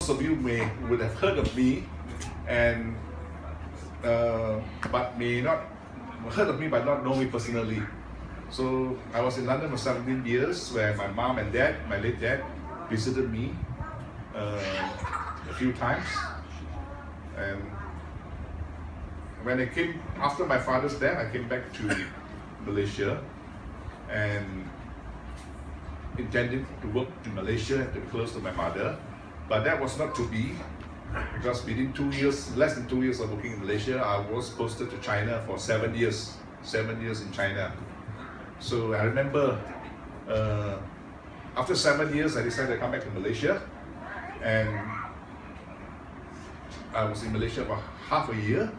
most of you would have heard of me, and but may not heard of me but not know me personally. So I was in London for 17 years, where my mom and dad, my late dad, visited me a few times. And when I came after my father's death, I came back to Malaysia and intended to work in Malaysia and to be close to my mother, but that was not to be, because within 2 years, less than 2 years of working in Malaysia, I was posted to China for 7 years in China. So I remember after 7 years, I decided to come back to Malaysia, and I was in Malaysia for half a year,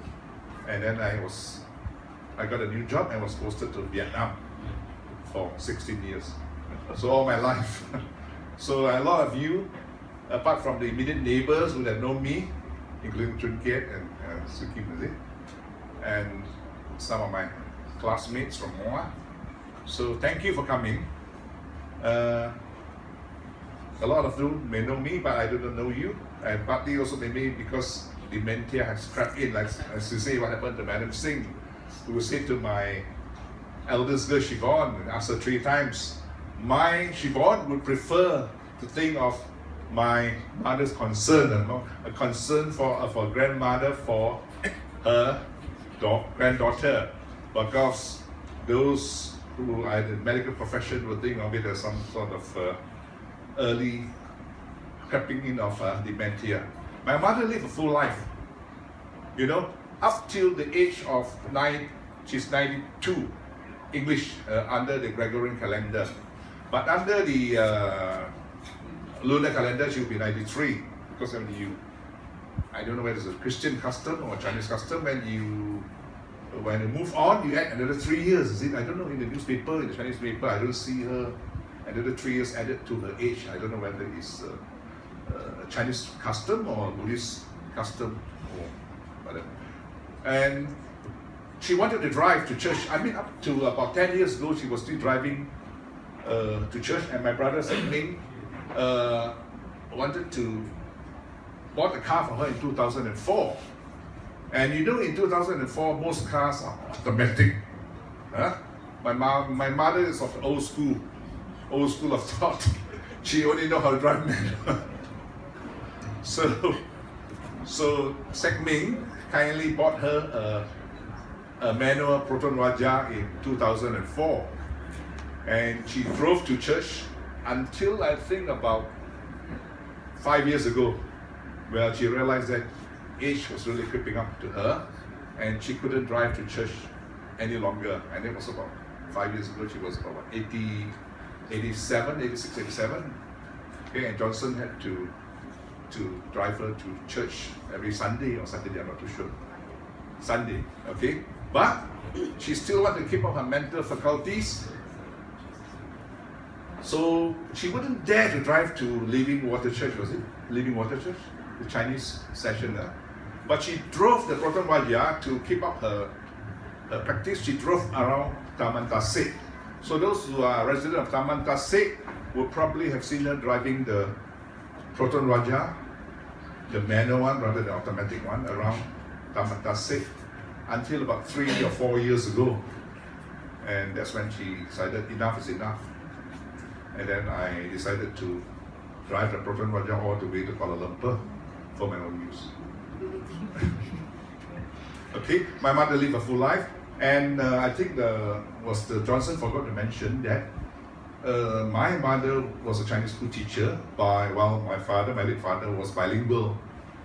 and then I got a new job and was posted to Vietnam for 16 years. So all my life. So a lot of you, apart from the immediate neighbors who have known me, including Chun Kiet and Suki Mazik, and some of my classmates from Moa. So thank you for coming. A lot of you may know me, but I do not know you. And partly also maybe because dementia has crept in, like as you say, what happened to Madam Singh, who said to my eldest girl Siobhan, asked her 3 times, my Siobhan would prefer to think of my mother's concern, a concern for grandmother for her granddaughter, because those who are in the medical profession will think of it as some sort of early creeping in of dementia. My mother lived a full life, you know, up till the age of 9, she's 92, English under the Gregorian calendar. But under the lunar calendar, she will be 93, because I don't know whether it's a Christian custom or a Chinese custom, when you move on, you add another 3 years, is it? I don't know, in the newspaper, in the Chinese paper, I don't see her another 3 years added to her age. I don't know whether it's a Chinese custom or Buddhist custom or whatever. And she wanted to drive to church. I mean, up to about 10 years ago, she was still driving to church, and my brother Ming bought a car for her in 2004. And you know, in 2004, most cars are automatic. Huh? My mother is of the old school of thought. She only knows how to drive manual. So Sek Ming kindly bought her a manual Proton Raja in 2004. And she drove to church until I think about 5 years ago, where she realized that age was really creeping up to her, and she couldn't drive to church any longer. And it was about 5 years ago. She was about 87. Okay, and Johnson had to drive her to church every Sunday or Saturday, I'm not too sure. Sunday, okay? But she still wanted to keep up her mental faculties. So she wouldn't dare to drive to Living Water Church, was it? Living Water Church? The Chinese session there. But she drove the Proton Raja to keep up her practice. She drove around Taman Tasik. So those who are residents of Taman Tasik would probably have seen her driving the Proton Raja, the manual one rather than the automatic one, around Taman Tasik until about 3 or 4 years ago. And that's when she decided enough is enough. And then I decided to drive the Proton Raja all the way to Kuala Lumpur for my own use. Okay, my mother lived a full life, and I think the Johnson forgot to mention that my mother was a Chinese school teacher, while my late father was bilingual.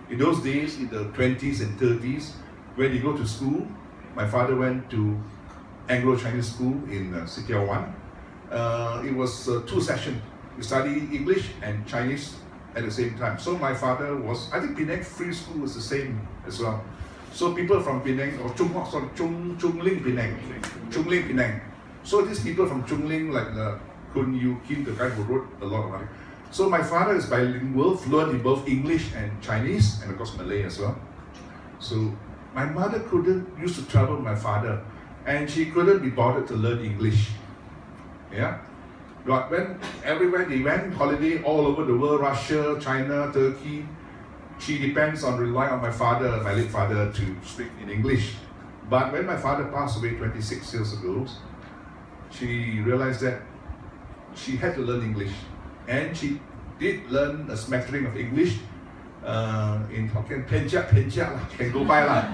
In those days, in the 20s and 30s, when you go to school, my father went to Anglo-Chinese school in Sitiao 1. It was 2 sessions. We studied English and Chinese at the same time. So my father was, I think Penang Free School was the same as well. So people from Penang, or Chungling Penang. So these people from Chungling, like Kun Yu Kim, the guy who wrote a lot of money. So my father is bilingual, fluent in both English and Chinese, and of course Malay as well. So my mother used to travel with my father, and she couldn't be bothered to learn English. Yeah? But when everywhere they went holiday all over the world, Russia, China, Turkey, she depends on rely on my father, my late father, to speak in English. But when my father passed away 26 years ago, she realized that she had to learn English, and she did learn a smattering of English in Hokkien, penjak lah, can go by lah,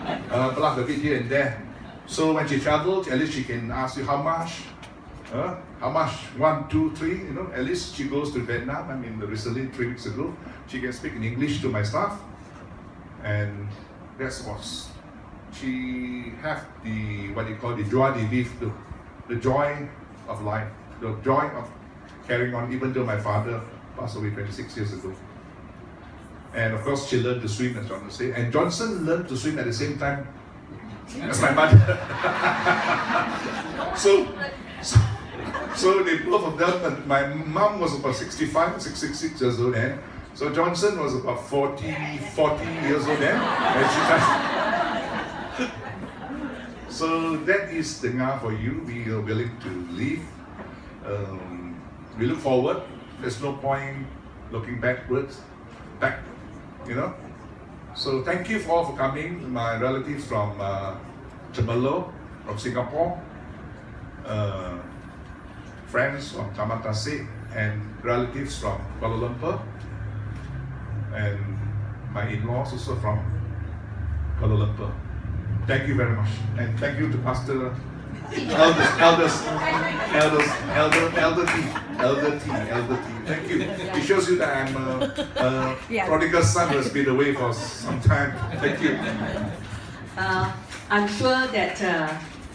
bluff a bit here and there. So when she travels, at least she can ask you how much, 1, 2, 3, you know. At least she goes to Vietnam. I mean, recently 3 weeks ago, she can speak in English to my staff, and that's what she have the what you call the joie de vivre, the joy of life, the joy of carrying on, even though my father passed away 26 years ago. And of course, she learned to swim, as Johnson said. And Johnson learned to swim at the same time as my mother. so they both of them, my mom was about 66 years old then. So Johnson was about 40 years old then. So that is the Nga for you. We are willing to leave. We look forward. There's no point looking back, you know. So thank you all for coming. My relatives from Chamalo, from Singapore, friends from Tamatase, and relatives from Kuala Lumpur, and my in-laws also from Kuala Lumpur. Thank you very much, and thank you to Pastor Elder T. Thank you. It shows you that I'm a prodigal son who has been away for some time. Thank you. I'm sure that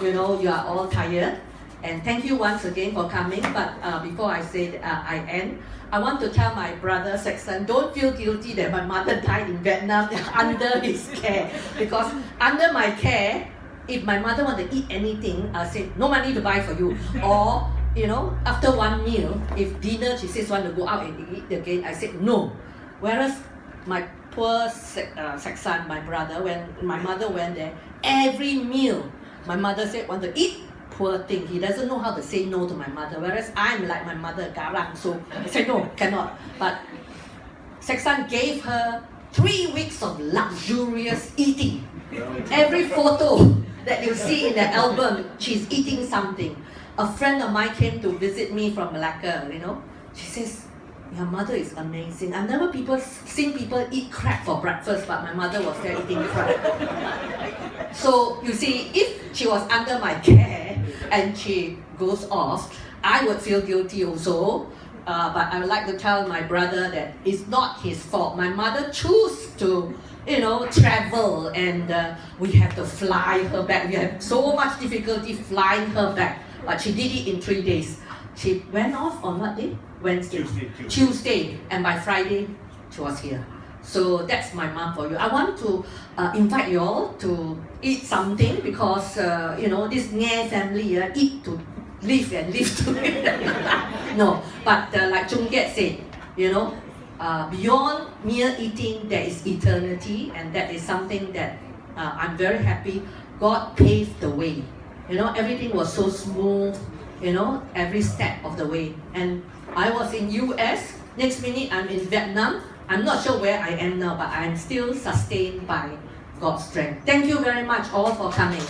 you are all tired, and thank you once again for coming. But before I say I end, I want to tell my brother Saxon, don't feel guilty that my mother died in Vietnam under his care, because under my care, if my mother want to eat anything, I say no money to buy for you. Or after one meal, if dinner she says want to go out and eat again, I said no. Whereas my poor Saxon, my brother, when my mother went there, every meal my mother said want to eat. Poor thing, he doesn't know how to say no to my mother. Whereas I'm like my mother, garang, so I said no, cannot. But Saxon gave her 3 weeks of luxurious eating. Every photo that you see in the album, she's eating something. A friend of mine came to visit me from Malacca, She says, your mother is amazing. I've never seen people eat crab for breakfast, but my mother was there eating crab. So you see, if she was under my care and she goes off, I would feel guilty also. But I would like to tell my brother that it's not his fault. My mother chose to travel, and we have to fly her back. We have so much difficulty flying her back, but she did it in 3 days. She went off on what day? Wednesday. Tuesday, and by Friday she was here. So that's my mom for you. I want to invite you all to eat something, because this Nghe family eat to live and live together. No, but like Chung Kiat said, beyond mere eating, there is eternity, and that is something that I'm very happy God paved the way. Everything was so smooth, every step of the way. And I was in US, next minute I'm in Vietnam. I'm not sure where I am now, but I'm still sustained by God's strength. Thank you very much all for coming.